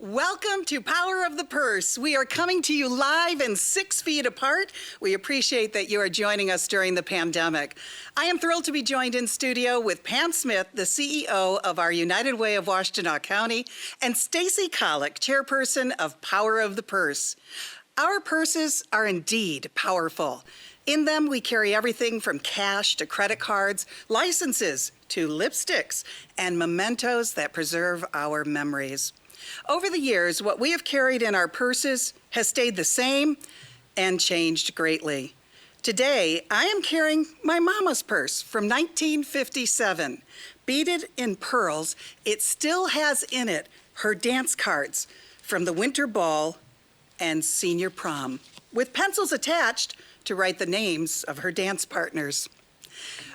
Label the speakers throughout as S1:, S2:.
S1: Welcome to Power of the Purse. We are coming to you live and 6 feet apart. We appreciate that you are joining us during the pandemic. I am thrilled to be joined in studio with Pam Smith, the CEO of our United Way of Washtenaw County, and Stacy Colick, chairperson of Power of the Purse. Our purses are indeed powerful. In them, we carry everything from cash to credit cards, licenses to lipsticks, and mementos that preserve our memories. Over the years, what we have carried in our purses has stayed the same and changed greatly. Today, I am carrying my mama's purse from 1957. Beaded in pearls, it still has in it her dance cards from the winter ball and senior prom, with pencils attached to write the names of her dance partners.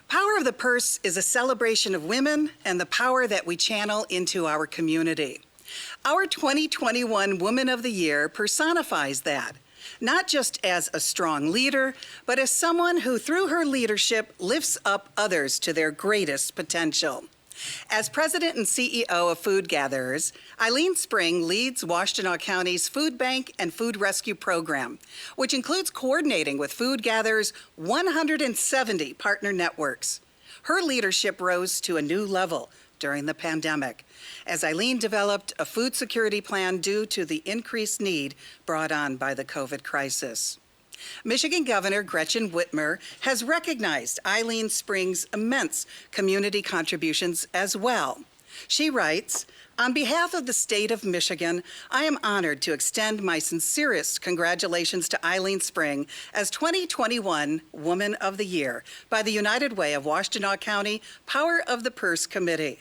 S1: Power of the Purse is a celebration of women and the power that we channel into our community. Our 2021 Woman of the Year personifies that, not just as a strong leader, but as someone who, through her leadership, lifts up others to their greatest potential. As president and CEO of Food Gatherers, Eileen Spring leads Washtenaw County's Food Bank and Food Rescue Program, which includes coordinating with Food Gatherers' 170 partner networks. Her leadership rose to a new level during the pandemic, as Eileen developed a food security plan due to the increased need brought on by the COVID crisis. Michigan Governor Gretchen Whitmer has recognized Eileen Spring's immense community contributions as well. She writes, "On behalf of the state of Michigan, I am honored to extend my sincerest congratulations to Eileen Spring as 2021 Woman of the Year by the United Way of Washtenaw County Power of the Purse Committee.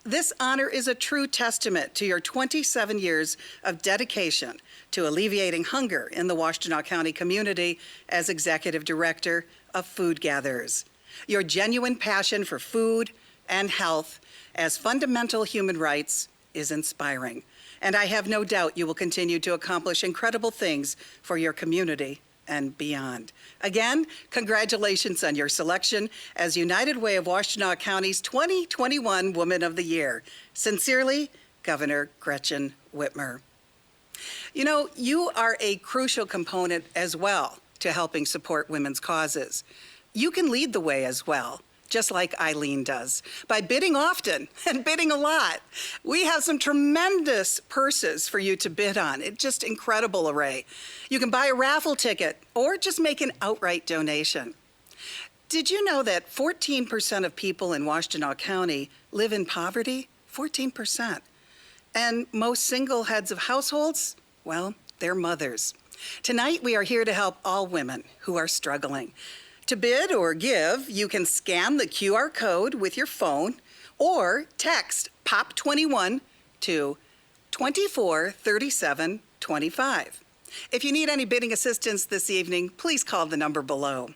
S1: This honor is a true testament to your 27 years of dedication to alleviating hunger in the Washtenaw County community as Executive Director of Food Gatherers. Your genuine passion for food and health as fundamental human rights is inspiring, and I have no doubt you will continue to accomplish incredible things for your community and beyond. Again, congratulations on your selection as United Way of Washtenaw County's 2021 Woman of the Year. Sincerely, Governor Gretchen Whitmer." You know, you are a crucial component as well to helping support women's causes. You can lead the way as well, just like Eileen does, by bidding often and bidding a lot. We have some tremendous purses for you to bid on. It's just incredible array. You can buy a raffle ticket or just make an outright donation. Did you know that 14% of people in Washtenaw County live in poverty? 14%. And most single heads of households, well, they're mothers. Tonight, we are here to help all women who are struggling. To bid or give, you can scan the QR code with your phone or text POP21 to 243725. If you need any bidding assistance this evening, please call the number below.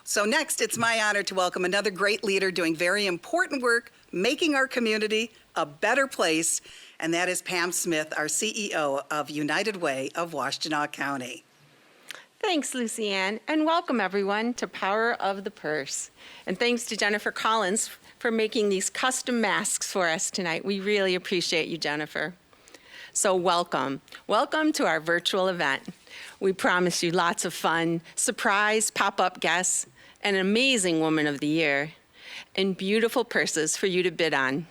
S1: So next, it's my honor to welcome another great leader doing very important work, making our community a better place, and that is Pam Smith, our CEO of United Way of Washtenaw County.
S2: Thanks, Lucianne, and welcome everyone to Power of the Purse. And thanks to Jennifer Collins for making these custom masks for us tonight. We really appreciate you, Jennifer. So welcome. Welcome to our virtual event. We promise you lots of fun, surprise pop-up guests, an amazing Woman of the Year, and beautiful purses for you to bid on.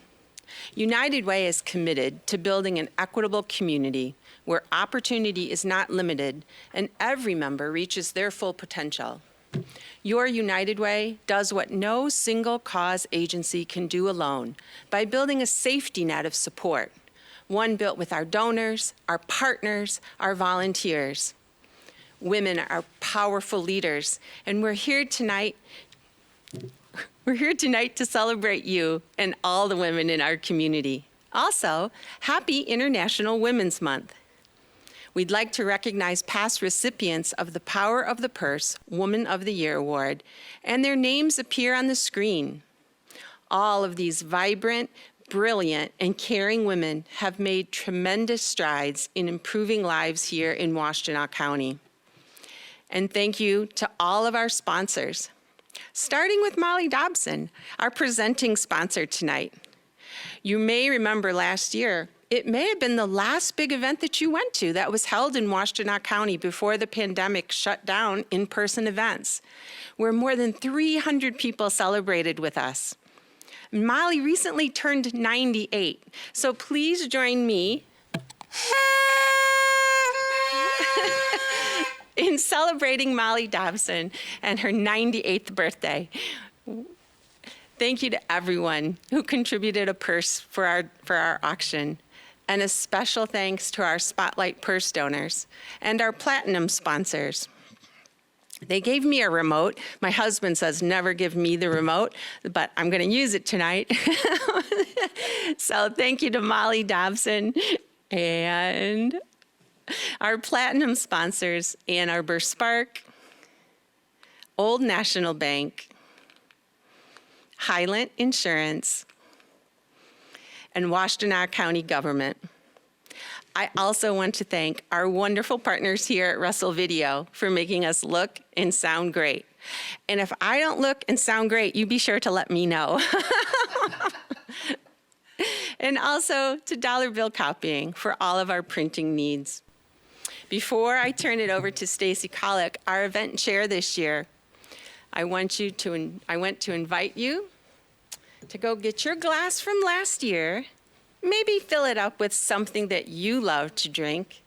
S2: United Way is committed to building an equitable community where opportunity is not limited and every member reaches their full potential. Your United Way does what no single cause agency can do alone by building a safety net of support, one built with our donors, our partners, our volunteers. Women are powerful leaders, and we're here tonight to celebrate you and all the women in our community. Also, happy International Women's Month. We'd like to recognize past recipients of the Power of the Purse Woman of the Year Award, and their names appear on the screen. All of these vibrant, brilliant, and caring women have made tremendous strides in improving lives here in Washtenaw County. And thank you to all of our sponsors, starting with Molly Dobson, our presenting sponsor tonight. You may remember last year, it may have been the last big event that you went to that was held in Washtenaw County before the pandemic shut down in-person events, where more than 300 people celebrated with us. Molly recently turned 98, so please join me in celebrating Molly Dobson and her 98th birthday. Thank you to everyone who contributed a purse for our auction, and a special thanks to our Spotlight purse donors and our platinum sponsors. They gave me a remote. My husband says never give me the remote, but I'm going to use it tonight. So thank you to Molly Dobson and our platinum sponsors, Ann Arbor Spark, Old National Bank, Highland Insurance, and Washtenaw County Government. I also want to thank our wonderful partners here at Russell Video for making us look and sound great. And if I don't look and sound great, you be sure to let me know. And also to Dollar Bill Copying for all of our printing needs. Before I turn it over to Stacy Colick, our event chair this year, I want to invite you to go get your glass from last year, maybe fill it up with something that you love to drink,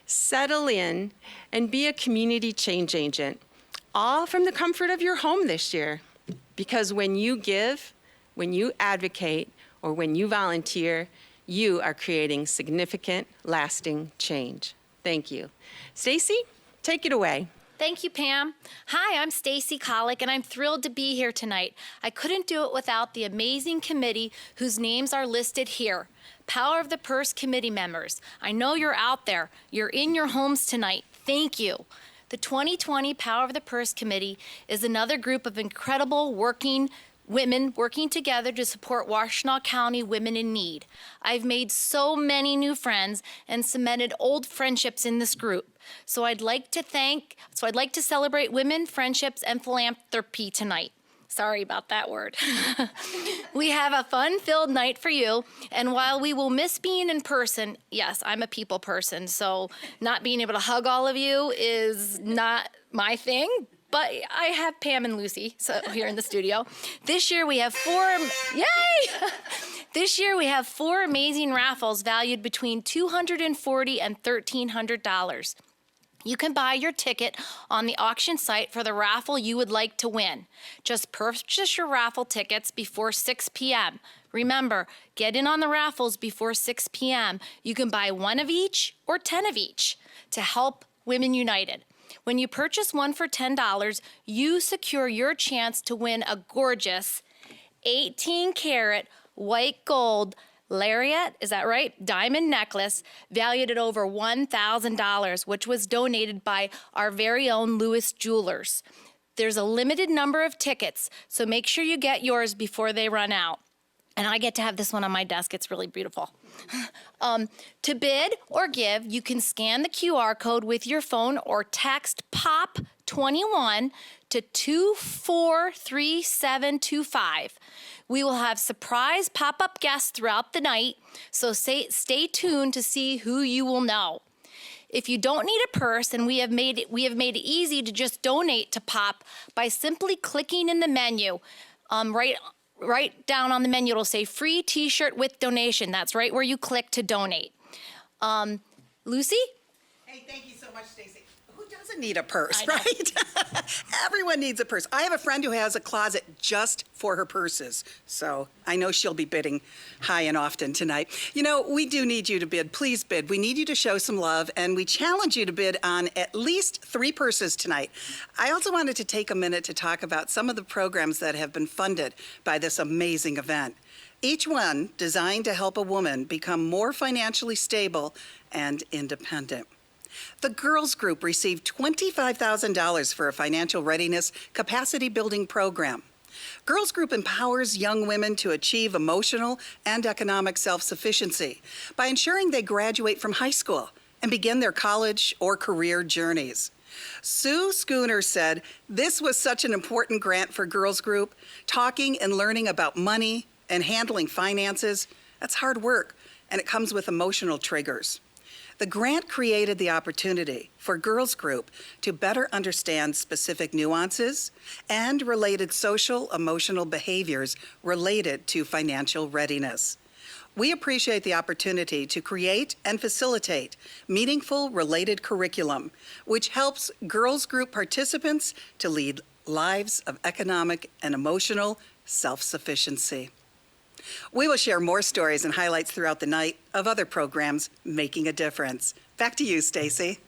S2: settle in, and be a community change agent, all from the comfort of your home this year. Because when you give, when you advocate, or when you volunteer, you are creating significant, lasting change. Thank you. Stacy, take it away.
S3: Thank you, Pam. Hi, I'm Stacy Colick, and I'm thrilled to be here tonight. I couldn't do it without the amazing committee whose names are listed here. Power of the Purse committee members. I know you're out there. You're in your homes tonight. Thank you. The 2020 Power of the Purse Committee is another group of incredible women working together to support Washtenaw County women in need. I've made so many new friends and cemented old friendships in this group. So I'd like to celebrate women, friendships, and philanthropy tonight. Sorry about that word. We have a fun-filled night for you, and while we will miss being in person, yes, I'm a people person, so not being able to hug all of you is not my thing, but I have Pam and Lucy here in the studio. This year we have This year we have 4 amazing raffles valued between $240 and $1,300. You can buy your ticket on the auction site for the raffle you would like to win. Just purchase your raffle tickets before 6 p.m. Remember, get in on the raffles before 6 p.m. You can buy 1 of each or 10 of each to help Women United. When you purchase one for $10, you secure your chance to win a gorgeous 18-karat white gold Lariat, is that right? Diamond necklace valued at over $1,000, which was donated by our very own Lewis Jewelers. There's a limited number of tickets, so make sure you get yours before they run out. And I get to have this one on my desk. It's really beautiful. To bid or give, you can scan the QR code with your phone or text POP21 to 243725. We will have surprise pop-up guests throughout the night, so stay tuned to see who you will know. If you don't need a purse, and we have made it easy to just donate to POP by simply clicking in the menu. Right down on the menu, it'll say free t-shirt with donation. That's right where you click to donate. Lucy?
S1: Hey, thank you so much, Stacy. Who doesn't need a purse, right? Everyone needs a purse. I have a friend who has a closet just for her purses, so I know she'll be bidding high and often tonight. You know, we do need you to bid. Please bid. We need you to show some love, and we challenge you to bid on at least 3 purses tonight. I also wanted to take a minute to talk about some of the programs that have been funded by this amazing event. Each one designed to help a woman become more financially stable and independent. The Girls Group received $25,000 for a financial readiness capacity building program. Girls Group empowers young women to achieve emotional and economic self-sufficiency by ensuring they graduate from high school and begin their college or career journeys. Sue Schooner said, "This was such an important grant for Girls Group. Talking and learning about money and handling finances, that's hard work. and it comes with emotional triggers. The grant created the opportunity for Girls Group to better understand specific nuances and related social emotional behaviors related to financial readiness. We appreciate the opportunity to create and facilitate meaningful related curriculum, which helps Girls Group participants to lead lives of economic and emotional self-sufficiency. We will share more stories and highlights throughout the night of other programs making a difference. Back to you, Stacy.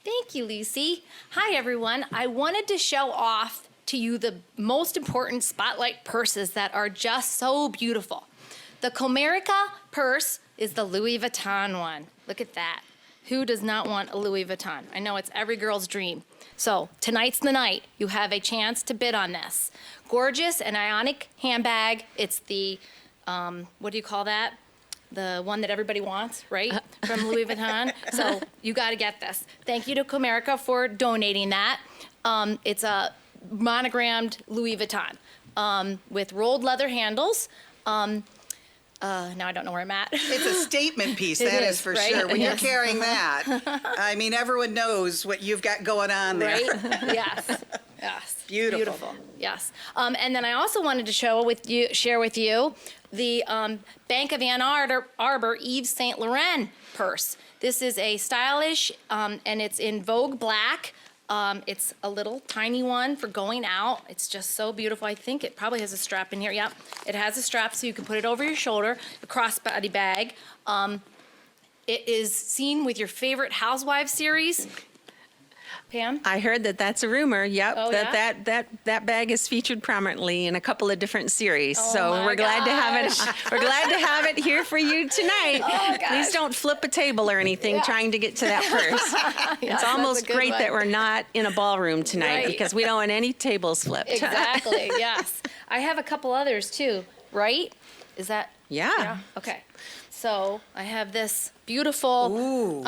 S3: Thank you, Lucy. Hi, everyone. I wanted to show off to you the most important spotlight purses that are just so beautiful. The Comerica purse is the Louis Vuitton one. Look at that. Who does not want a Louis Vuitton? I know it's every girl's dream. So tonight's the night. You have a chance to bid on this. Gorgeous and ionic handbag. It's the, what do you call that? The one that everybody wants, right? From Louis Vuitton. So you got to get this. Thank you to Comerica for donating that. It's a monogrammed Louis Vuitton with rolled leather handles. Now I don't know where I'm at.
S1: It's a statement piece,
S3: It
S1: that
S3: is,
S1: is for
S3: right?
S1: sure. When
S3: Yes.
S1: you're carrying that, I mean, everyone knows what you've got going on there.
S3: Right? Yes. Yes.
S1: Beautiful.
S3: Yes. And then I also wanted to share with you the Bank of Ann Arbor Yves Saint Laurent purse. This is a stylish, and it's in Vogue Black. It's a little tiny one for going out. It's just so beautiful. I think it probably has a strap in here. Yep, it has a strap so you can put it over your shoulder, a crossbody bag. It is seen with your favorite Housewives series. Pam?
S2: I heard that that's a rumor. Yep,
S3: Oh, yeah?
S2: that bag is featured prominently in a couple of different series.
S3: Oh,
S2: so
S3: my
S2: we're glad to have it.
S3: gosh.
S2: We're glad to have it here for you tonight.
S3: Oh, gosh.
S2: Please don't flip a table or anything
S3: Yeah.
S2: trying to get to that purse.
S3: Yes,
S2: It's
S3: that's a
S2: almost
S3: good
S2: great
S3: one.
S2: that we're not in a ballroom tonight
S3: Right.
S2: because we don't want any tables flipped.
S3: Exactly, yes. I have a couple others too, right? Is that?
S2: Yeah.
S3: Okay. So I have this beautiful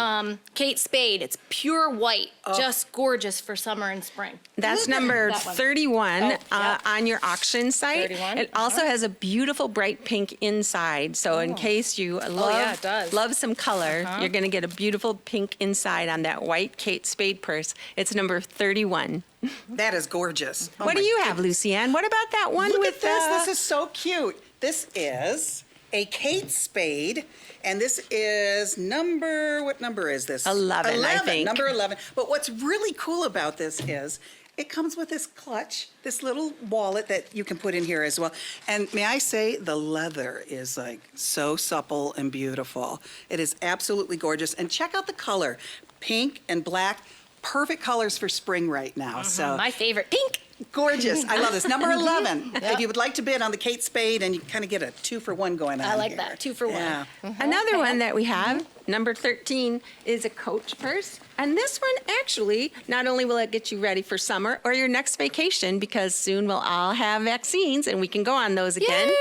S3: Kate Spade. It's pure white, just gorgeous for summer and spring.
S2: That's number
S3: That one.
S2: 31
S3: Oh, yeah.
S2: on your auction site.
S3: 31,
S2: It also has a beautiful bright pink inside. So in case you
S3: yeah, it does.
S2: love some color, you're going to get a beautiful pink inside on that white Kate Spade purse. It's number 31.
S1: That is gorgeous. Oh
S2: What do
S1: my
S2: you have, Lucianne? What about that one
S1: Look
S2: with
S1: at this. This is so cute. This is a Kate Spade, and this is what number is this?
S2: 11, I think.
S1: Number 11. But what's really cool about this is it comes with this clutch, this little wallet that you can put in here as well. And may I say, the leather is like so supple and beautiful. It is absolutely gorgeous. And check out the color, pink and black. Perfect colors for spring right now. So
S3: My favorite, pink.
S1: gorgeous. I love this. Number 11. If you would like to bid on the Kate Spade, and you kind of get a 2-for-1 going on
S3: I like
S1: here.
S3: that, 2 for 1.
S1: Yeah.
S2: Another one that we have, number 13, is a Coach purse. And this one actually, not only will it get you ready for summer or your next vacation, because soon we'll all have vaccines and we can go on those again.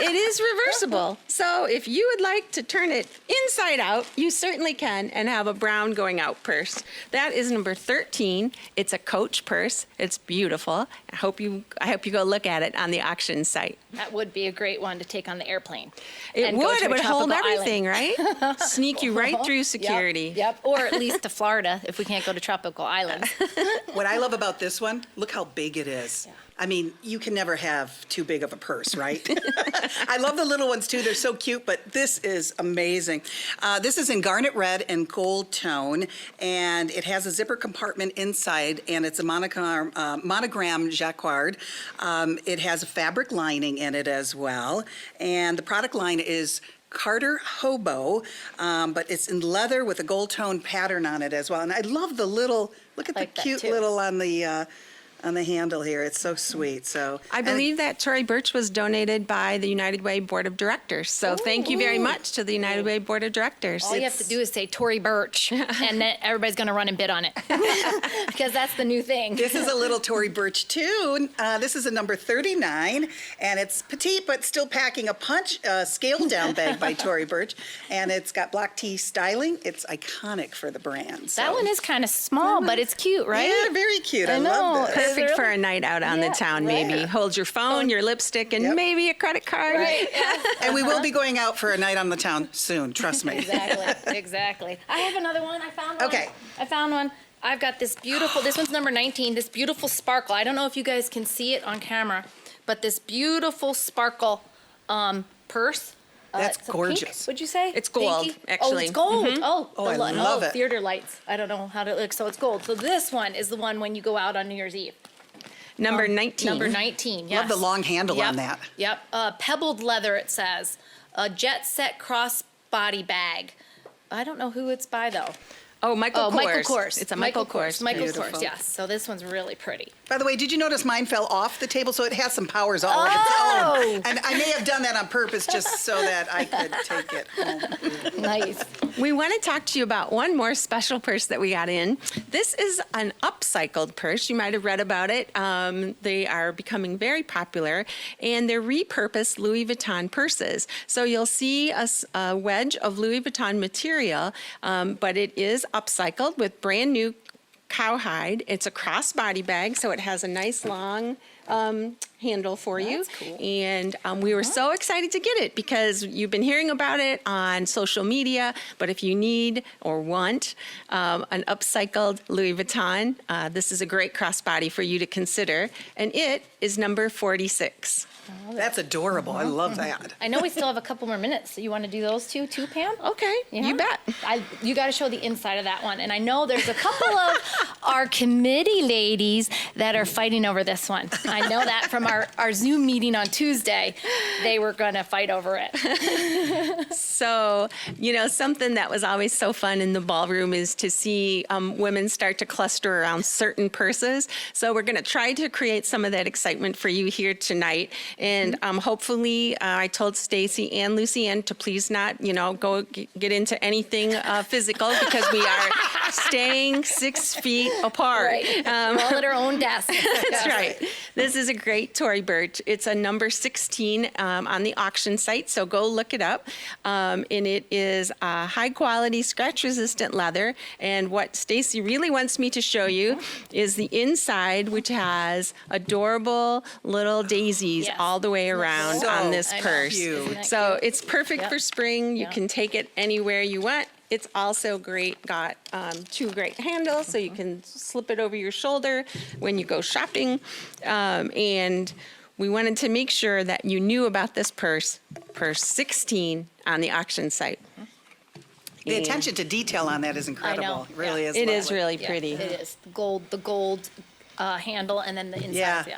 S2: It is reversible. So if you would like to turn it inside out, you certainly can and have a brown going out purse. That is number 13. It's a Coach purse. It's beautiful. I hope you go look at it on the auction site.
S3: That would be a great one to take on the airplane.
S2: It
S3: and go
S2: would.
S3: to
S2: It
S3: a
S2: would hold
S3: tropical
S2: everything, right? Sneak you right through security.
S3: Yep. Or at least to Florida if we can't go to tropical islands.
S1: What I love about this one, look how big it is. I mean, you can never have too big of a purse, right? I love the little ones too. They're so cute, but this is amazing. This is in garnet red and gold tone, and it has a zipper compartment inside, and it's a monogram jacquard. It has a fabric lining in it as well, and the product line is Carter Hobo, but it's in leather with a gold tone pattern on it as well. And I love the little, look at
S3: Like
S1: the
S3: that
S1: cute
S3: too.
S1: little on the handle here. It's so sweet. So
S2: I believe that Tory Burch was donated by the United Way Board of Directors. So thank you very much to the United Way Board of Directors.
S3: All you have to do is say Tory Burch, and then everybody's going to run and bid on it. Because that's the new thing.
S1: this is a little Tory Burch too. This is a number 39, and it's petite but still packing a punch scaled down bag by Tory Burch, and it's got block T styling. It's iconic for the brand. So.
S3: That one is kind of small, but it's cute, right?
S1: Yeah, very cute. I
S3: know.
S1: love this.
S2: perfect for a night out on the town, maybe. Hold your phone, your lipstick, and maybe a credit card.
S3: Right.
S1: And we will be going out for a night on the town soon, trust me.
S3: Exactly. I have another one. I found one.
S1: Okay.
S3: I found one. I've got this beautiful, this one's number 19, this beautiful sparkle. I don't know if you guys can see it on camera, but this beautiful sparkle purse.
S1: That's
S3: it's a
S1: gorgeous.
S3: Pink, would you say?
S2: It's gold,
S3: Pinky?
S2: actually.
S3: Oh, it's gold.
S1: I love it.
S3: Theater lights. I don't know how to look. So it's gold. So this one is the one when you go out on New Year's Eve.
S2: Number 19.
S3: Number 19, yes.
S1: Love the long handle on that.
S3: Yep. Pebbled leather, it says. A jet set crossbody bag. I don't know who it's by, though.
S2: Oh, Michael Kors.
S3: Michael Kors.
S2: It's a Michael Kors.
S3: Michael
S1: Beautiful.
S3: Kors, yes. So this one's really pretty.
S1: By the way, did you notice mine fell off the table? So it has some powers all of its own. And I may have done that on purpose just so that I could take it home.
S3: Nice.
S2: We want to talk to you about one more special purse that we got in. This is an upcycled purse. You might have read about it. They are becoming very popular, and they're repurposed Louis Vuitton purses. So you'll see a wedge of Louis Vuitton material, but it is upcycled with brand new cowhide. It's a crossbody bag, so it has a nice long handle for you.
S3: That's cool.
S2: And we were so excited to get it because you've been hearing about it on social media. But if you need or want an upcycled Louis Vuitton, this is a great crossbody for you to consider. And it is number 46.
S1: That's adorable. I love that.
S3: I know we still have a couple more minutes. So you want to do those two too, Pam?
S2: Okay, you bet.
S3: You got to show the inside of that one. And I know there's a couple of our committee ladies that are fighting over this one. I know that from our Zoom meeting on Tuesday. They were going to fight over it.
S2: So, something that was always so fun in the ballroom is to see women start to cluster around certain purses. So we're going to try to create some of that excitement for you here tonight. And hopefully, I told Stacy and Lucianne to please not, go get into anything physical because we are staying 6 feet apart.
S3: Right. We're all at our own desk.
S2: That's right. This is a great Tory Burch. It's a number 16 on the auction site, so go look it up. And it is high quality, scratch resistant leather. And what Stacy really wants me to show you is the inside, which has adorable little daisies all the way around on this purse.
S1: Cute.
S2: So it's perfect for spring. You can take it anywhere you want. It's also got 2 great handles, so you can slip it over your shoulder when you go shopping. And we wanted to make sure that you knew about this purse 16 on the auction site.
S1: The attention to detail on that is incredible.
S3: I know.
S1: It really is.
S2: It
S1: lovely.
S2: is really
S3: Yeah,
S2: pretty.
S3: it is. The gold handle and then the inside. Yeah.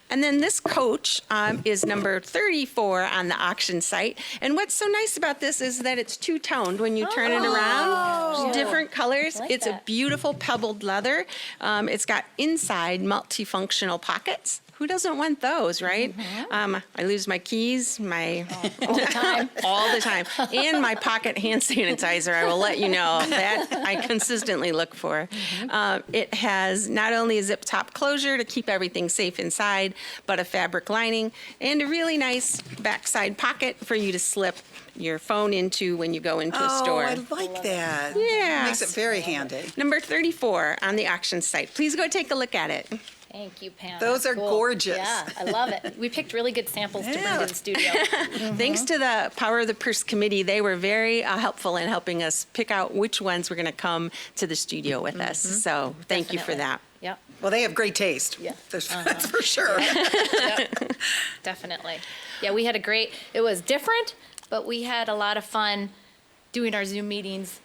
S2: And then this coach is number 34 on the auction site. And what's so nice about this is that it's two-toned when you turn it around. Different colors.
S3: I like
S2: It's a
S3: that.
S2: beautiful pebbled leather. It's got inside multifunctional pockets. Who doesn't want those, right? I lose my keys,
S3: All the time.
S2: all the time, and my pocket hand sanitizer. I will let you know that I consistently look for. It has not only a zip top closure to keep everything safe inside, but a fabric lining and a really nice backside pocket for you to slip your phone into when you go into a store.
S1: I like that.
S2: Yeah.
S1: Makes it very handy.
S2: Number 34 on the auction site. Please go take a look at it.
S3: Thank you, Pam.
S1: Those
S3: That's
S1: are
S3: cool.
S1: gorgeous.
S3: Yeah, I love it. We picked really good samples to bring to the studio.
S2: Thanks to the Power of the Purse Committee, they were very helpful in helping us pick out which ones were going to come to the studio with us. So thank you for that.
S3: Yep.
S1: Well, they have great taste.
S3: Yeah.
S1: That's for sure.
S3: Yep. Definitely. Yeah, we had it was different, but we had a lot of fun doing our Zoom meetings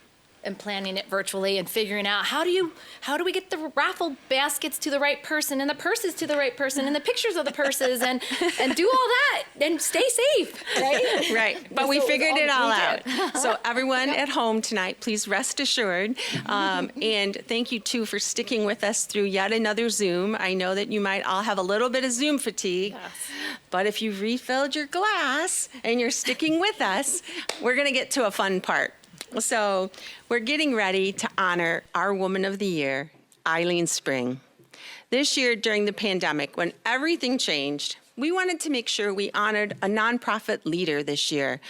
S3: and planning it virtually and figuring out how do we get the raffle baskets to the right person and the purses to the right person and the pictures of the purses and do all that and stay safe, right?
S2: Right, but we figured it all out. So everyone at home tonight, please rest assured. And thank you too for sticking with us through yet another Zoom. I know that you might all have a little bit of Zoom fatigue, but if you've refilled your glass and you're sticking with us, we're gonna get to a fun part. So we're getting ready to honor our Woman of the Year, Eileen Spring. This year during the pandemic, when everything changed, we wanted to make sure we honored a nonprofit leader this year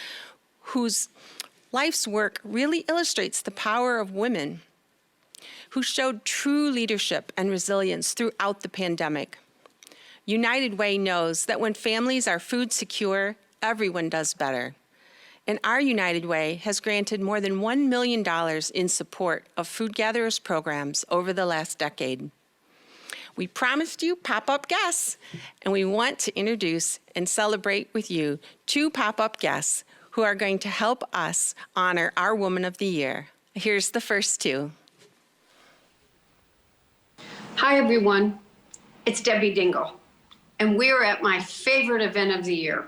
S2: whose life's work really illustrates the power of women, who showed true leadership and resilience throughout the pandemic. United Way knows that when families are food secure, everyone does better. And our United Way has granted more than $1 million in support of food gatherers programs over the last decade. We promised you pop-up guests, and we want to introduce and celebrate with you 2 pop-up guests who are going to help us honor our Woman of the Year. Here's the first 2.
S4: Hi, everyone. It's Debbie Dingle, and we're at my favorite event of the year.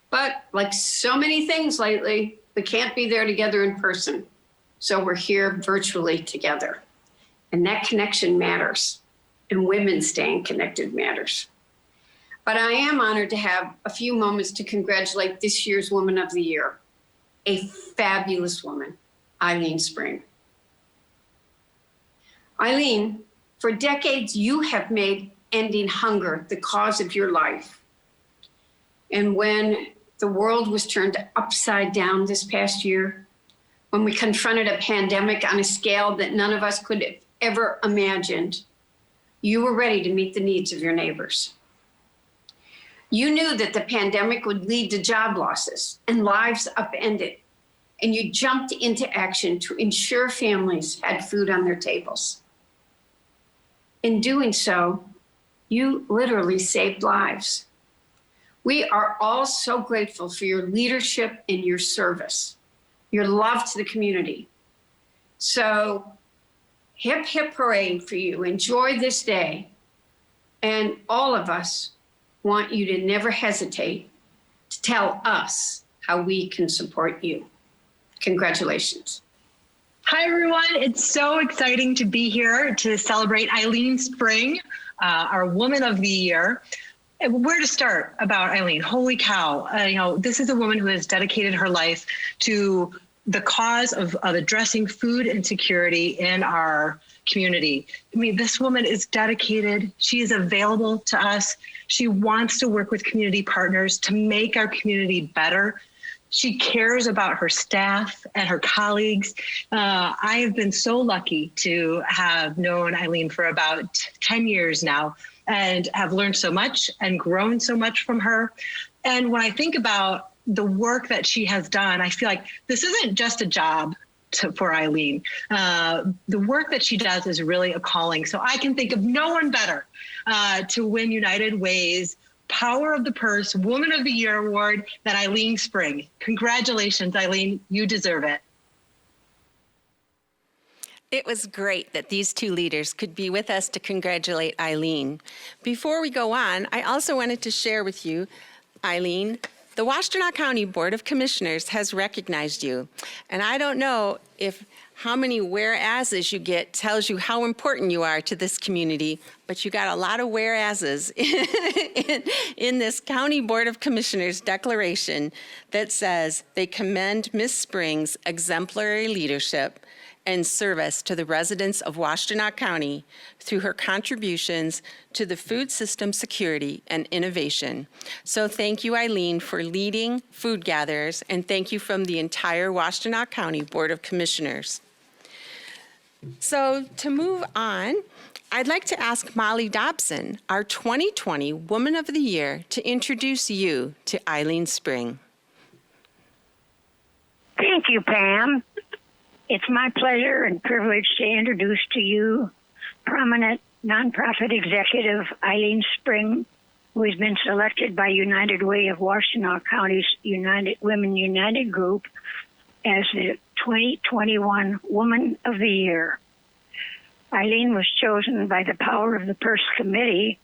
S4: But like so many things lately, we can't be there together in person. So we're here virtually together. And that connection matters. And women staying connected matters. But I am honored to have a few moments to congratulate this year's Woman of the Year, a fabulous woman, Eileen Spring. Eileen, for decades, you have made ending hunger the cause of your life. And when the world was turned upside down this past year, when we confronted a pandemic on a scale that none of us could have ever imagined, you were ready to meet the needs of your neighbors. You knew that the pandemic would lead to job losses and lives upended, and you jumped into action to ensure families had food on their tables. In doing so, you literally saved lives. We are all so grateful for your leadership and your service, your love to the community. So hip, hip hooray for you. Enjoy this day. And all of us want you to never hesitate to tell us how we can support you. Congratulations.
S5: Hi, everyone. It's so exciting to be here to celebrate Eileen Spring, our Woman of the Year. Where to start about Eileen? Holy cow. This is a woman who has dedicated her life to the cause of addressing food insecurity in our community. I mean, this woman is dedicated. She is available to us. She wants to work with community partners to make our community better. She cares about her staff and her colleagues. I have been so lucky to have known Eileen for about 10 years now and have learned so much and grown so much from her. And when I think about the work that she has done, I feel like this isn't just a job for Eileen. The work that she does is really a calling. So I can think of no one better to win United Way's Power of the Purse Woman of the Year Award than Eileen Spring. Congratulations, Eileen. You deserve it.
S2: It was great that these 2 leaders could be with us to congratulate Eileen. Before we go on, I also wanted to share with you, Eileen, the Washtenaw County Board of Commissioners has recognized you. And I don't know if how many whereases you get tells you how important you are to this community, but you got a lot of whereases in this County Board of Commissioners declaration that says they commend Ms. Spring's exemplary leadership and service to the residents of Washtenaw County through her contributions to the food system security and innovation. So thank you, Eileen, for leading food gatherers, and thank you from the entire Washtenaw County Board of Commissioners. So to move on, I'd like to ask Molly Dobson, our 2020 Woman of the Year, to introduce you to Eileen Spring.
S6: Thank you, Pam. It's my pleasure and privilege to introduce to you prominent nonprofit executive Eileen Spring, who has been selected by United Way of Washtenaw County's Women United Group as the 2021 Woman of the Year. Eileen was chosen by the Power of the Purse Committee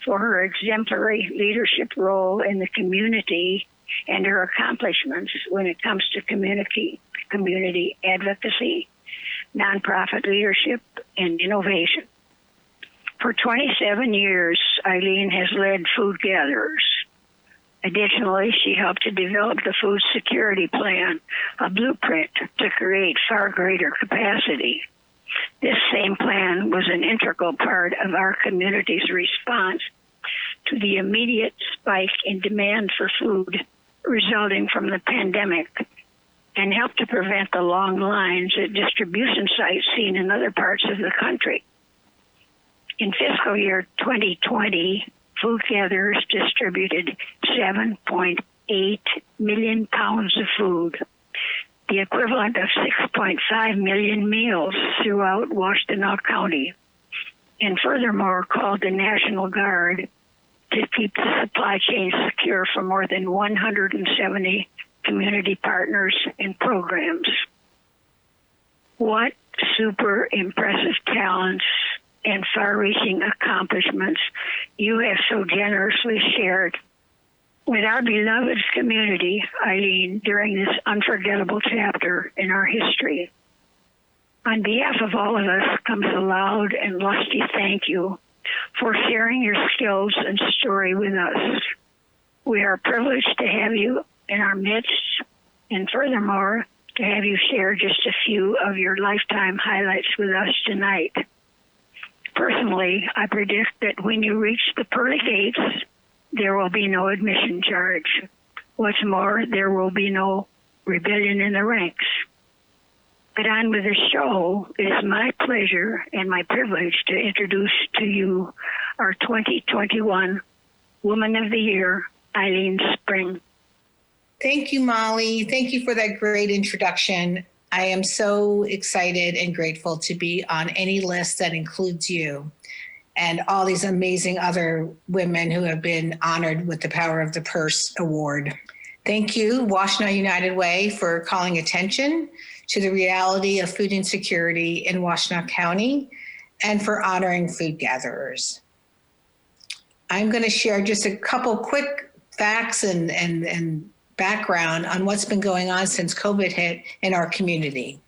S6: for her exemplary leadership role in the community and her accomplishments when it comes to community advocacy, nonprofit leadership, and innovation. For 27 years, Eileen has led food gatherers. Additionally, she helped to develop the food security plan, a blueprint to create far greater capacity. This same plan was an integral part of our community's response to the immediate spike in demand for food resulting from the pandemic and help to prevent the long lines at distribution sites seen in other parts of the country. In fiscal year 2020, food gatherers distributed 7.8 million pounds of food, the equivalent of 6.5 million meals throughout Washtenaw County, and furthermore called the National Guard to keep the supply chain secure for more than 170 community partners and programs. What super impressive talents and far-reaching accomplishments you have so generously shared with our beloved community, Eileen, during this unforgettable chapter in our history. On behalf of all of us comes a loud and lusty thank you for sharing your skills and story with us. We are privileged to have you in our midst, and furthermore, to have you share just a few of your lifetime highlights with us tonight. Personally, I predict that when you reach the pearly gates, there will be no admission charge. What's more, there will be no rebellion in the ranks. But on with the show, it is my pleasure and my privilege to introduce to you our 2021 Woman of the Year, Eileen Spring.
S7: Thank you, Molly. Thank you for that great introduction. I am so excited and grateful to be on any list that includes you and all these amazing other women who have been honored with the Power of the Purse Award. Thank you, Washtenaw United Way, for calling attention to the reality of food insecurity in Washtenaw County and for honoring food gatherers. I'm going to share just a couple quick facts and background on what's been going on since COVID hit in our community.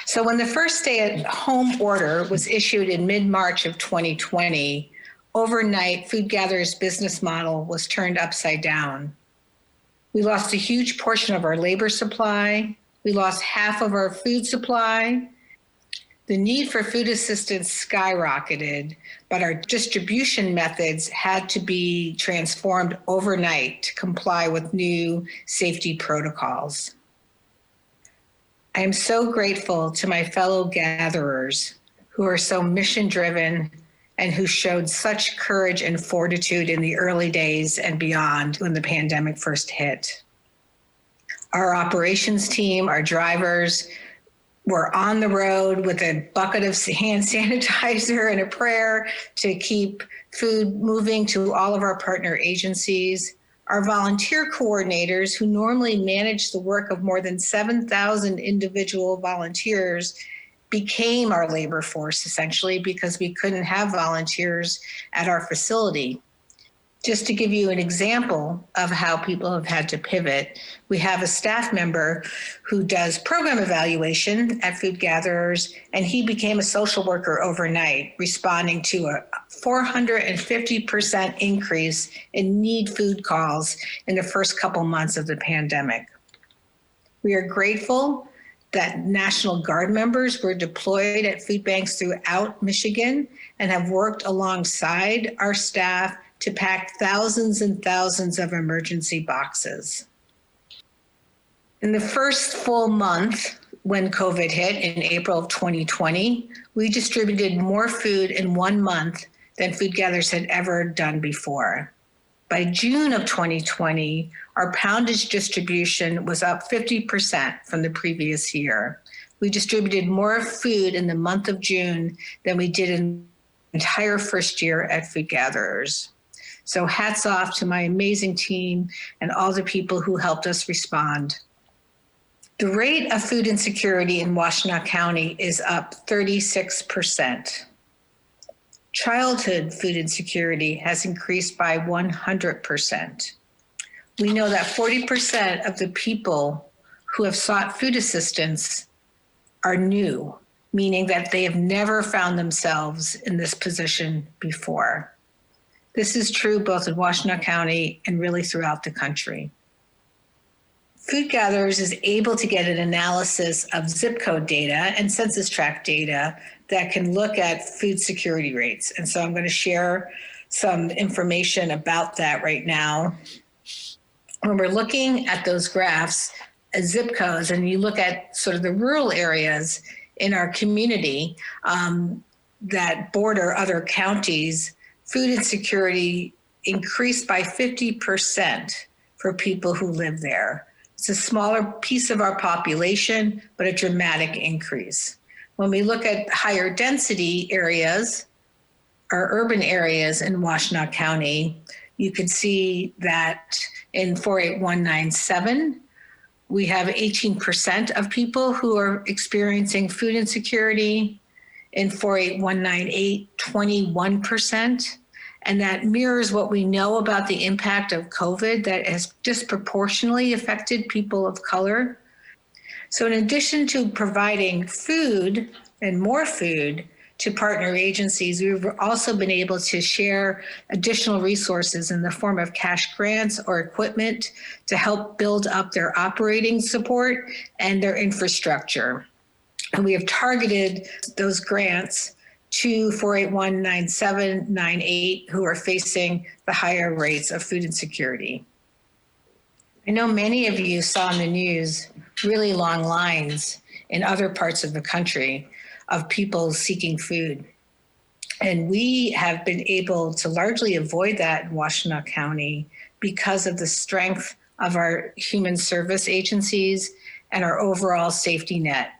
S7: So when the first stay-at-home order was issued in mid-March of 2020, overnight, food gatherers' business model was turned upside down. We lost a huge portion of our labor supply. We lost half of our food supply. The need for food assistance skyrocketed, but our distribution methods had to be transformed overnight to comply with new safety protocols. I am so grateful to my fellow gatherers who are so mission-driven and who showed such courage and fortitude in the early days and beyond when the pandemic first hit. Our operations team, our drivers, were on the road with a bucket of hand sanitizer and a prayer to keep food moving to all of our partner agencies. Our volunteer coordinators, who normally manage the work of more than 7,000 individual volunteers, became our labor force essentially because we couldn't have volunteers at our facility. Just to give you an example of how people have had to pivot, we have a staff member who does program evaluation at food gatherers, and he became a social worker overnight, responding to a 450% increase in need food calls in the first couple months of the pandemic. We are grateful that National Guard members were deployed at food banks throughout Michigan and have worked alongside our staff to pack thousands and thousands of emergency boxes. In the first full month when COVID hit in April of 2020, we distributed more food in 1 month than food gatherers had ever done before. By June of 2020, our poundage distribution was up 50% from the previous year. We distributed more food in the month of June than we did in the entire first year at food gatherers. So hats off to my amazing team and all the people who helped us respond. The rate of food insecurity in Washtenaw County is up 36%. Childhood food insecurity has increased by 100%. We know that 40% of the people who have sought food assistance are new, meaning that they have never found themselves in this position before. This is true both in Washtenaw County and really throughout the country. Food Gatherers is able to get an analysis of zip code data and census tract data that can look at food security rates. And so I'm going to share some information about that right now. When we're looking at those graphs, zip codes and you look at sort of the rural areas in our community that border other counties, food insecurity increased by 50% for people who live there. It's a smaller piece of our population, but a dramatic increase. When we look at higher density areas, our urban areas in Washtenaw County, you can see that in 48197, we have 18% of people who are experiencing food insecurity. In 48198, 21%. And that mirrors what we know about the impact of COVID that has disproportionately affected people of color. So in addition to providing food and more food to partner agencies, we've also been able to share additional resources in the form of cash grants or equipment to help build up their operating support and their infrastructure. And we have targeted those grants to 4819798 who are facing the higher rates of food insecurity. I know many of you saw in the news really long lines in other parts of the country of people seeking food. And we have been able to largely avoid that in Washtenaw County because of the strength of our human service agencies and our overall safety net.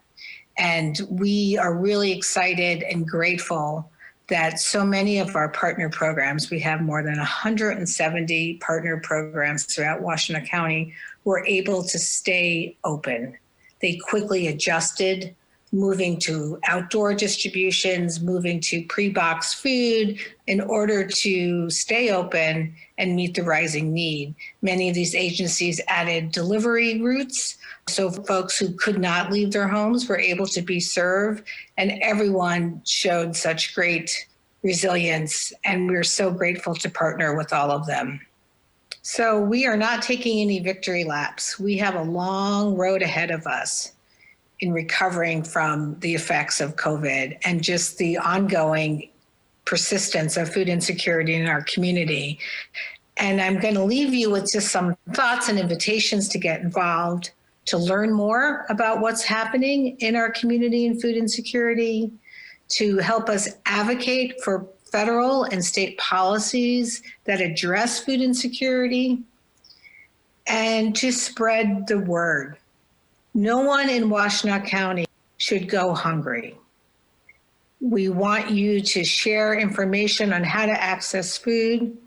S7: And we are really excited and grateful that so many of our partner programs, we have more than 170 partner programs throughout Washtenaw County, were able to stay open. They quickly adjusted, moving to outdoor distributions, moving to pre-boxed food in order to stay open and meet the rising need. Many of these agencies added delivery routes, so folks who could not leave their homes were able to be served, and everyone showed such great resilience, and we're so grateful to partner with all of them. So we are not taking any victory laps. We have a long road ahead of us in recovering from the effects of COVID and just the ongoing persistence of food insecurity in our community. And I'm going to leave you with just some thoughts and invitations to get involved, to learn more about what's happening in our community in food insecurity, to help us advocate for federal and state policies that address food insecurity, and to spread the word. No one in Washtenaw County should go hungry. We want you to share information on how to access food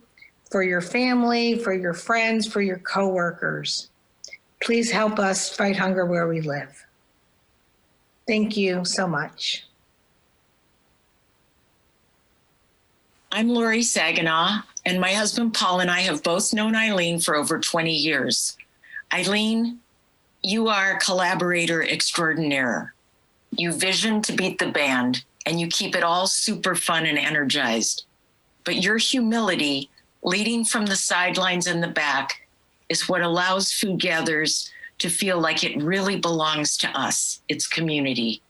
S7: for your family, for your friends, for your coworkers. Please help us fight hunger where we live. Thank you so much.
S8: I'm Lori Saginaw, and my husband Paul and I have both known Eileen for over 20 years. Eileen, you are a collaborator extraordinaire. You vision to beat the band, and you keep it all super fun and energized. But your humility, leading from the sidelines and the back, is what allows Food Gatherers to feel like it really belongs to us, its community.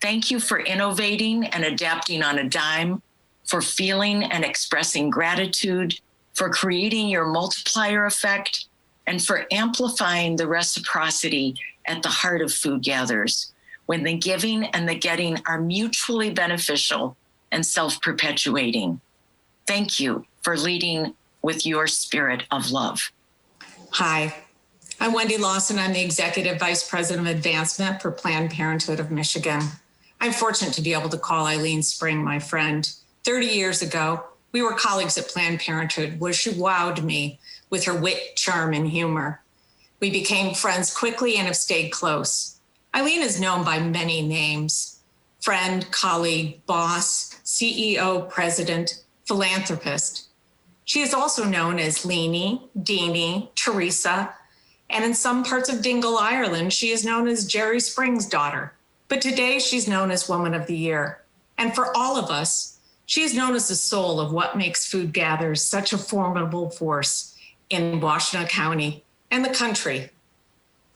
S8: Thank you for innovating and adapting on a dime, for feeling and expressing gratitude, for creating your multiplier effect, and for amplifying the reciprocity at the heart of Food Gatherers, when the giving and the getting are mutually beneficial and self-perpetuating. Thank you for leading with your spirit of love.
S9: Hi, I'm Wendy Lawson. I'm the Executive Vice President of Advancement for Planned Parenthood of Michigan. I'm fortunate to be able to call Eileen Spring my friend. 30 years ago, we were colleagues at Planned Parenthood, where she wowed me with her wit, charm, and humor. We became friends quickly and have stayed close. Eileen is known by many names: friend, colleague, boss, CEO, president, philanthropist. She is also known as Leanie, Deanie, Teresa, and in some parts of Dingle, Ireland, she is known as Jerry Spring's daughter. But today she's known as Woman of the Year. And for all of us, she is known as the soul of what makes Food Gatherers such a formidable force in Washtenaw County and the country.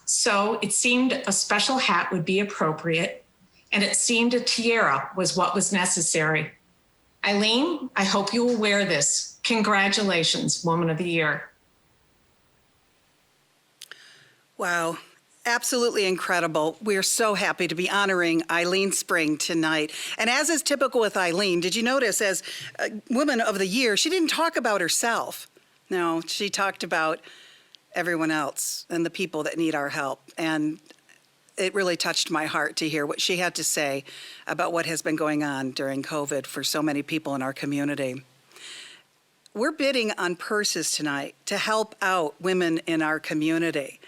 S9: So it seemed a special hat would be appropriate, and it seemed a tiara was what was necessary. Eileen, I hope you will wear this. Congratulations, Woman of the Year.
S1: Wow. Absolutely incredible. We're so happy to be honoring Eileen Spring tonight. And as is typical with Eileen, did you notice as Woman of the Year, she didn't talk about herself. No, she talked about everyone else and the people that need our help. And it really touched my heart to hear what she had to say about what has been going on during COVID for so many people in our community. We're bidding on purses tonight to help out women in our community.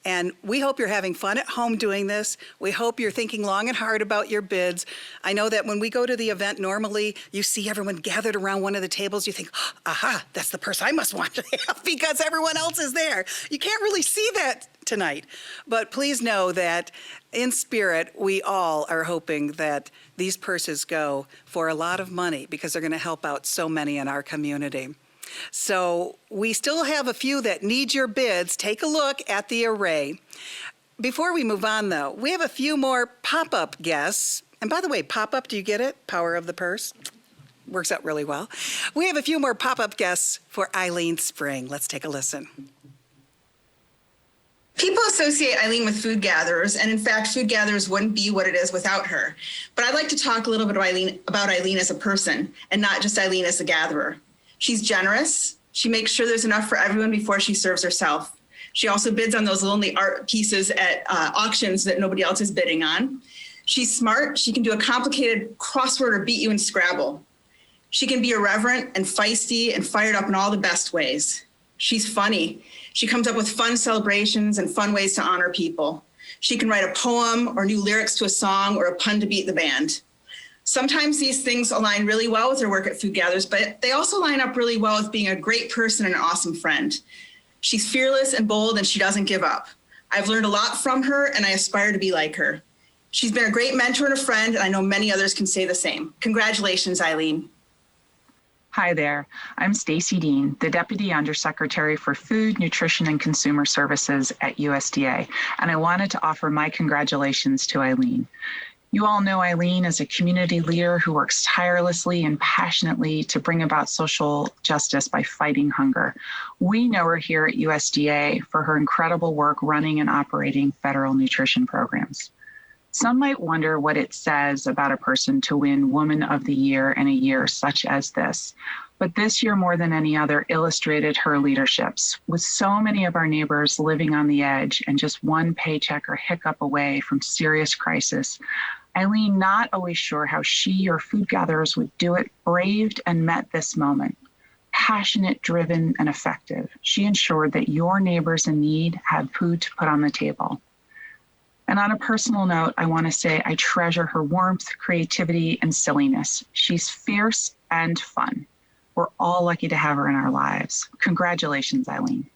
S1: And we hope you're having fun at home doing this. We hope you're thinking long and hard about your bids. I know that when we go to the event, normally you see everyone gathered around one of the tables. You think, aha, that's the purse I must want to have because everyone else is there. You can't really see that tonight. But please know that in spirit, we all are hoping that these purses go for a lot of money because they're going to help out so many in our community. So we still have a few that need your bids. Take a look at the array. Before we move on, though, we have a few more pop-up guests. And by the way, pop-up, do you get it? Power of the purse. Works out really well. We have a few more pop-up guests for Eileen Spring. Let's take a listen.
S10: People associate Eileen with food gatherers, and in fact, food gatherers wouldn't be what it is without her. But I'd like to talk a little bit about Eileen as a person, and not just Eileen as a gatherer. She's generous. She makes sure there's enough for everyone before she serves herself. She also bids on those lonely art pieces at auctions that nobody else is bidding on. She's smart. She can do a complicated crossword or beat you in Scrabble. She can be irreverent and feisty and fired up in all the best ways. She's funny. She comes up with fun celebrations and fun ways to honor people. She can write a poem or new lyrics to a song or a pun to beat the band. Sometimes these things align really well with her work at Food Gatherers, but they also line up really well with being a great person and an awesome friend. She's fearless and bold, and she doesn't give up. I've learned a lot from her, and I aspire to be like her. She's been a great mentor and a friend, and I know many others can say the same. Congratulations, Eileen.
S11: Hi there. I'm Stacy Dean, the Deputy Undersecretary for Food, Nutrition, and Consumer Services at USDA, and I wanted to offer my congratulations to Eileen. You all know Eileen as a community leader who works tirelessly and passionately to bring about social justice by fighting hunger. We know her here at USDA for her incredible work running and operating federal nutrition programs. Some might wonder what it says about a person to win Woman of the Year in a year such as this. But this year, more than any other, illustrated her leaderships. With so many of our neighbors living on the edge and just one paycheck or hiccup away from serious crisis, Eileen, not always sure how she or food gatherers would do it, braved and met this moment. Passionate, driven, and effective, she ensured that your neighbors in need had food to put on the table. And on a personal note, I want to say I treasure her warmth, creativity, and silliness. She's fierce and fun. We're all lucky to have her in our lives. Congratulations, Eileen.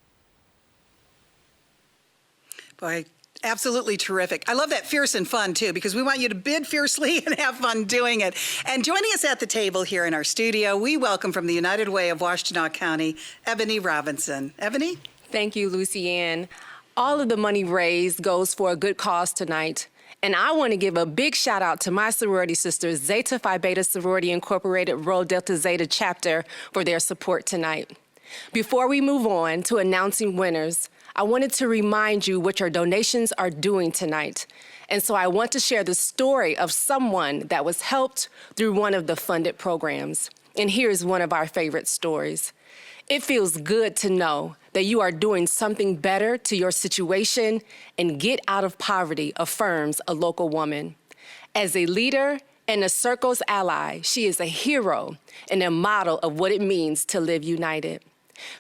S1: Boy, absolutely terrific. I love that fierce and fun, too, because we want you to bid fiercely and have fun doing it. And joining us at the table here in our studio, we welcome from the United Way of Washtenaw County, Ebony Robinson. Ebony?
S12: Thank you, Lucy Ann. All of the money raised goes for a good cause tonight. And I want to give a big shout out to my sorority sisters, Zeta Phi Beta Sorority Incorporated Rho Delta Zeta Chapter, for their support tonight. Before we move on to announcing winners, I wanted to remind you what your donations are doing tonight. And so I want to share the story of someone that was helped through one of the funded programs. And here's one of our favorite stories. It feels good to know that you are doing something better to your situation and get out of poverty, affirms a local woman. As a leader and a Circle's ally, she is a hero and a model of what it means to live united.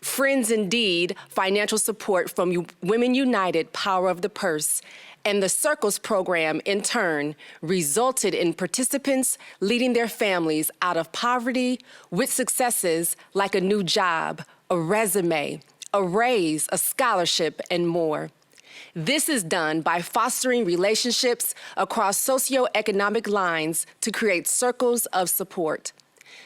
S12: Friends Indeed, financial support from Women United, Power of the Purse, and the Circles program, in turn, resulted in participants leading their families out of poverty with successes like a new job, a resume, a raise, a scholarship, and more. This is done by fostering relationships across socioeconomic lines to create circles of support.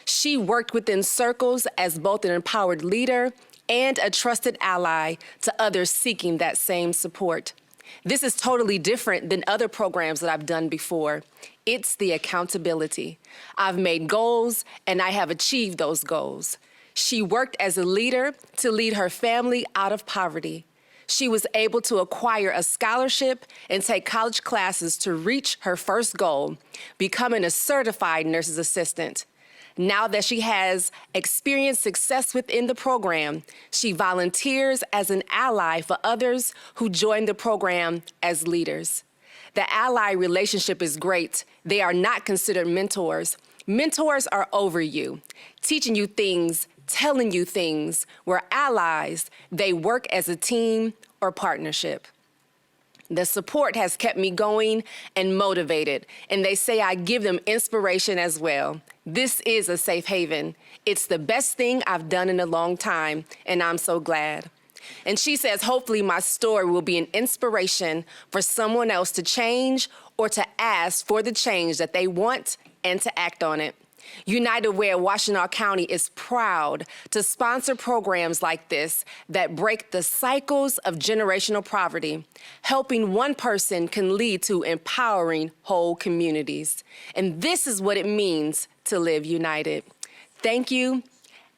S12: She worked within Circles as both an empowered leader and a trusted ally to others seeking that same support. This is totally different than other programs that I've done before. It's the accountability. I've made goals and I have achieved those goals. She worked as a leader to lead her family out of poverty. She was able to acquire a scholarship and take college classes to reach her first goal, becoming a certified nurse's assistant. Now that she has experienced success within the program, she volunteers as an ally for others who join the program as leaders. The ally relationship is great. They are not considered mentors. Mentors are over you, teaching you things, telling you things. Where allies, they work as a team or partnership. The support has kept me going and motivated, and they say I give them inspiration as well. This is a safe haven. It's the best thing I've done in a long time, and I'm so glad. And she says, hopefully my story will be an inspiration for someone else to change or to ask for the change that they want and to act on it. United Way of Washtenaw County is proud to sponsor programs like this that break the cycles of generational poverty. Helping one person can lead to empowering whole communities. And this is what it means to live united. Thank you.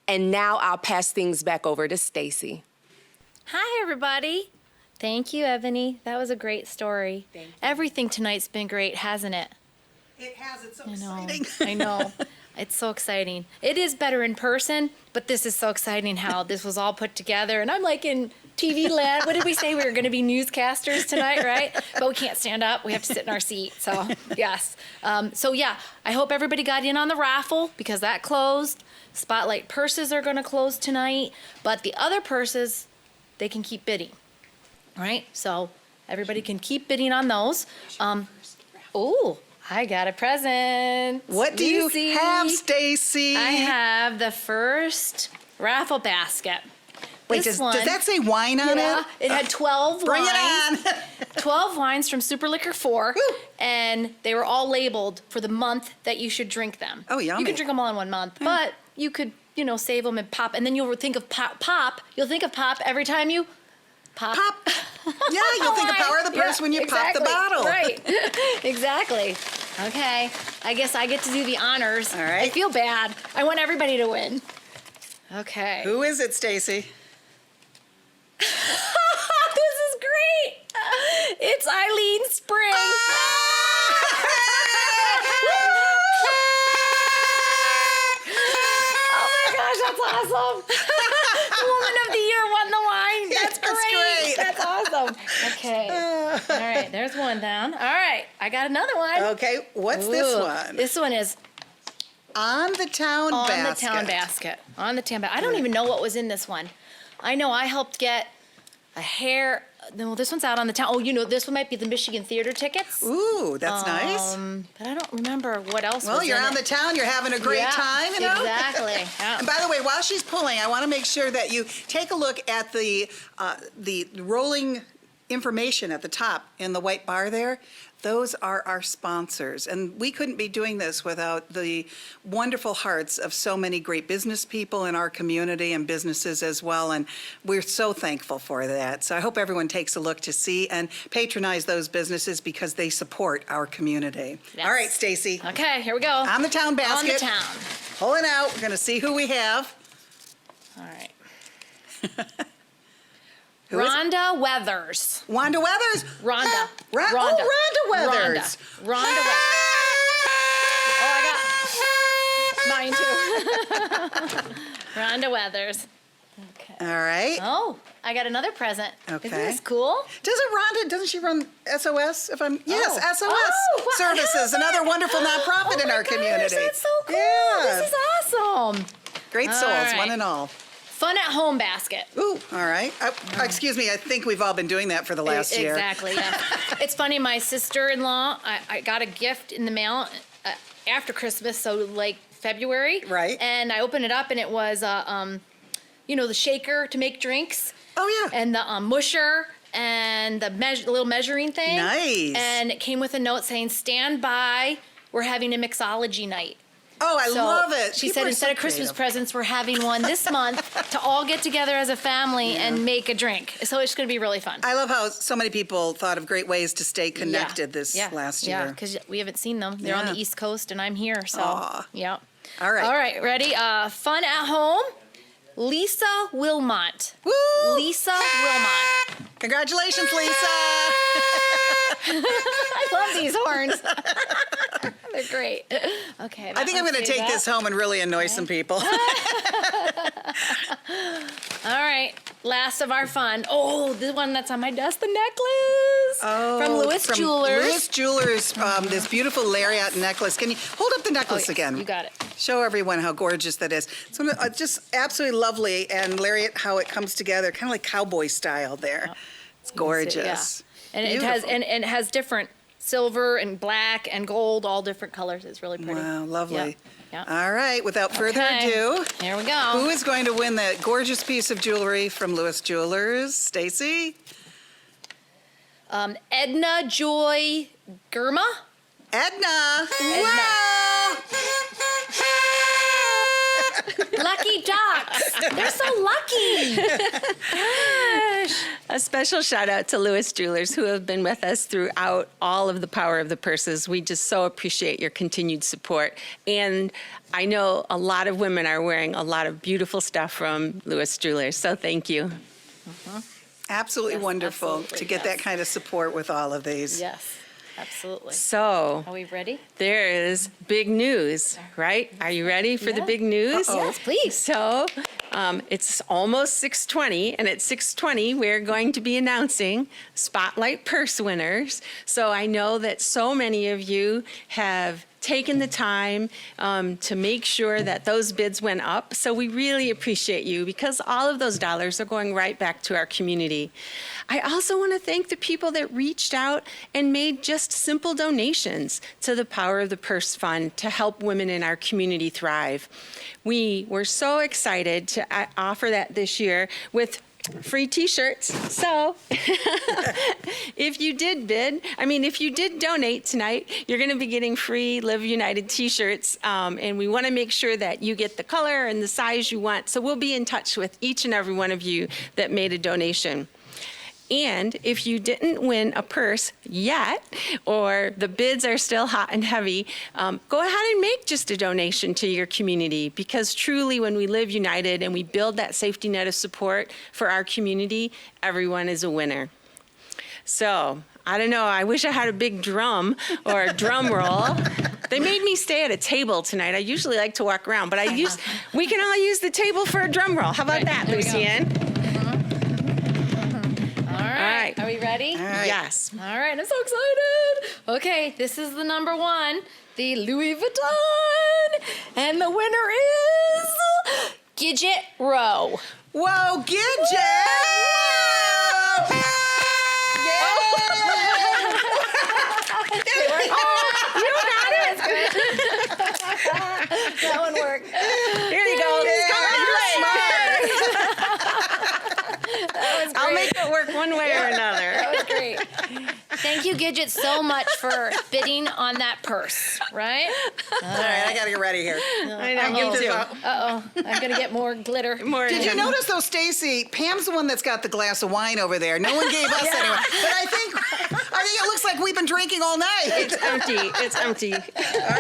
S12: And now I'll pass things back over to Stacy.
S3: Hi, everybody. Thank you, Ebony. That was a great story.
S1: Thank you.
S3: Everything tonight's been great, hasn't it?
S1: It has. It's so
S3: I know.
S1: exciting.
S3: I know. It's so exciting. It is better in person, but this is so exciting how this was all put together. And I'm like in TV land. What did we say? We were going to be newscasters tonight, right? But we can't stand up. We have to sit in our seat. So, yes. I hope everybody got in on the raffle because that closed. Spotlight purses are going to close tonight. But the other purses, they can keep bidding, right? So everybody can keep bidding on those. I got a present.
S1: What do you have, Stacy?
S3: I have the first raffle basket.
S1: Wait, does that say wine on it?
S3: It had 12
S1: Bring
S3: wines.
S1: it on.
S3: 12 wines from Super Liquor 4. Woo. And they were all labeled for the month that you should drink them.
S1: Oh, yummy.
S3: You can drink them all in 1 month, but you could, save them and pop. And then you'll think of pop. You'll think of pop every time you pop.
S1: Yeah, you'll think of Power of the Purse when you pop the bottle.
S3: Right. Exactly. Okay. I guess I get to do the honors.
S1: All right.
S3: I feel bad. I want everybody to win. Okay.
S1: Who is it, Stacy?
S3: This is great. It's Eileen Spring. Oh my gosh, that's awesome. Woman of the Year won the wine. That's great. That's awesome. Okay. All right, there's one down. All right, I got another one.
S1: Okay, what's this one?
S3: This one is
S1: On the Town Basket.
S3: On the Town Basket. On the Town Basket. I don't even know what was in this one. I know I helped get a hair. No, this one's out on the town. Oh, this one might be the Michigan Theater tickets.
S1: Ooh, that's nice.
S3: But I don't remember what else was
S1: Well, you're
S3: in
S1: on
S3: it.
S1: the town. You're having a great time,
S3: Exactly. Yeah.
S1: And by the way, while she's pulling, I want to make sure that you take a look at the rolling information at the top in the white bar there. Those are our sponsors. And we couldn't be doing this without the wonderful hearts of so many great business people in our community and businesses as well. And we're so thankful for that. So I hope everyone takes a look to see and patronize those businesses because they support our community.
S3: Yes.
S1: All right, Stacy.
S3: Okay, here we go.
S1: On the Town Basket.
S3: On the town.
S1: Pulling out. We're going to see who we have.
S3: All right. Rhonda Weathers.
S1: Wanda Weathers.
S3: Rhonda.
S1: Rhonda Weathers.
S3: Rhonda Weathers. Oh, I got mine too. Rhonda Weathers. Okay.
S1: All right.
S3: Oh, I got another present.
S1: Okay.
S3: Isn't this cool?
S1: Doesn't she run SOS? Yes, SOS
S3: Oh, wow.
S1: Services, another wonderful nonprofit in our community.
S3: That's so cool.
S1: Yeah.
S3: This is awesome.
S1: Great
S3: All
S1: souls,
S3: right.
S1: one and all.
S3: Fun at Home basket.
S1: Ooh, all right. Excuse me, I think we've all been doing that for the last year.
S3: Exactly, yeah. It's funny, my sister-in-law, I got a gift in the mail after Christmas, so like February.
S1: Right.
S3: And I opened it up and it was, the shaker to make drinks.
S1: Oh, yeah.
S3: And the musher and the little measuring thing.
S1: Nice.
S3: And it came with a note saying, stand by, we're having a mixology night.
S1: Oh, I love it.
S3: She
S1: People
S3: said
S1: are
S3: instead
S1: so
S3: of Christmas
S1: creative.
S3: presents, we're having one this month to all get together as a family and make a drink. So it's going to be really fun.
S1: I love how so many people thought of great ways to stay connected this last year.
S3: Yeah, because we haven't seen them. They're on the East Coast and I'm here. So,
S1: Aw.
S3: yeah.
S1: All right.
S3: All right, ready? Fun at Home. Lisa Wilmot.
S1: Woo!
S3: Lisa Wilmot.
S1: Congratulations, Lisa.
S3: I love these horns. They're great. Okay.
S1: I think I'm going to take this home and really annoy some people.
S3: All right, last of our fun. Oh, the one that's on my desk, the necklace. From Lewis Jewelers.
S1: Lewis Jewelers, this beautiful Lariat necklace. Can you hold up the necklace again?
S3: You got it.
S1: Show everyone how gorgeous that is. It's just absolutely lovely, and Lariat, how it comes together, kind of like cowboy style there. It's gorgeous.
S3: Yeah. And it has different silver and black and gold, all different colors. It's really pretty.
S1: Wow, lovely.
S3: Yeah.
S1: All right, without further ado,
S3: here we go.
S1: Who is going to win that gorgeous piece of jewelry from Lewis Jewelers? Stacy?
S3: Edna Joy Girma.
S1: Edna.
S3: Wow. Lucky ducks. They're so lucky.
S2: A special shout out to Lewis Jewelers, who have been with us throughout all of the Power of the Purses. We just so appreciate your continued support. And I know a lot of women are wearing a lot of beautiful stuff from Lewis Jewelers, so thank you.
S1: Absolutely wonderful
S3: absolutely,
S1: to get that kind of support with all of these.
S3: Yes, absolutely.
S2: So,
S3: Are we ready?
S2: there is big news, right? Are you ready for the big news?
S3: Yes, please.
S2: So, it's almost 6:20, and at 6:20, we're going to be announcing Spotlight Purse winners. So I know that so many of you have taken the time to make sure that those bids went up. So we really appreciate you, because all of those dollars are going right back to our community. I also want to thank the people that reached out and made just simple donations to the Power of the Purse Fund to help women in our community thrive. We were so excited to offer that this year with free t-shirts. So if you did donate tonight, you're going to be getting free Live United t-shirts. And we want to make sure that you get the color and the size you want. So we'll be in touch with each and every one of you that made a donation. And if you didn't win a purse yet, or the bids are still hot and heavy, go ahead and make just a donation to your community, because truly when we live united and we build that safety net of support for our community, everyone is a winner. So, I don't know, I wish I had a big drum or a drum roll. They made me stay at a table tonight. I usually like to walk around, but we can all use the table for a drum roll. How about that, Lucienne?
S3: All right. Are we ready?
S1: All right.
S2: Yes.
S3: All right. I'm so excited. Okay. This is the number one, the Louis Vuitton. And the winner is Gidget Rowe.
S1: Whoa, Gidget! Whoa!
S2: You got it.
S3: That one worked.
S2: Here you go. I'll make it work one way or another.
S3: That was great. Thank you, Gidget, so much for bidding on that purse, right?
S1: All right, I got to get ready here.
S2: I know, me too.
S3: Uh-oh. I'm going to get more glitter.
S1: Did you notice, though, Stacy, Pam's the one that's got the glass of wine over there. No one gave us any. But I think it looks like we've been drinking all night.
S2: It's empty. It's empty.
S1: All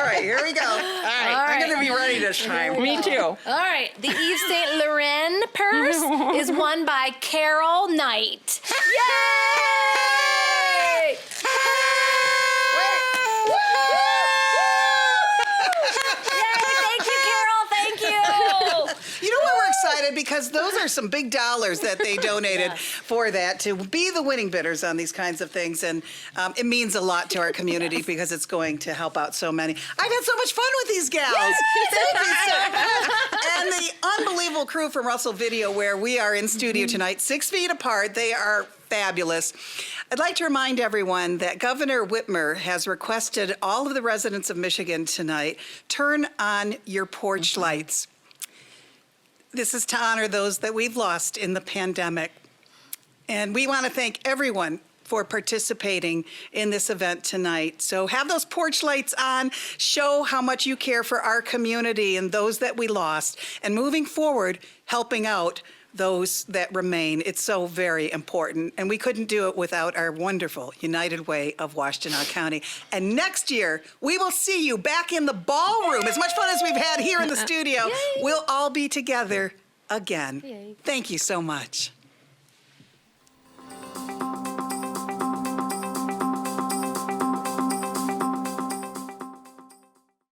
S1: right, here we go. All right. I'm going to be ready this time.
S2: Me too.
S3: All right. The Yves Saint Laurent purse is won by Carol Knight. Yay! Thank you, Carol. Thank you.
S1: You know why we're excited? Because those are some big dollars that they donated for that, to be the winning bidders on these kinds of things. And it means a lot to our community because it's going to help out so many. I've had so much fun with these gals. Thank you so much. And the unbelievable crew from Russell Video, where we are in studio tonight, 6 feet apart. They are fabulous. I'd like to remind everyone that Governor Whitmer has requested all of the residents of Michigan tonight turn on your porch lights. This is to honor those that we've lost in the pandemic. And we want to thank everyone for participating in this event tonight. So have those porch lights on, show how much you care for our community and those that we lost, and moving forward, helping out those that remain. It's so very important. And we couldn't do it without our wonderful United Way of Washtenaw County. And next year, we will see you back in the ballroom. As much fun as we've had here in the studio, we'll all be together again. Thank you so much.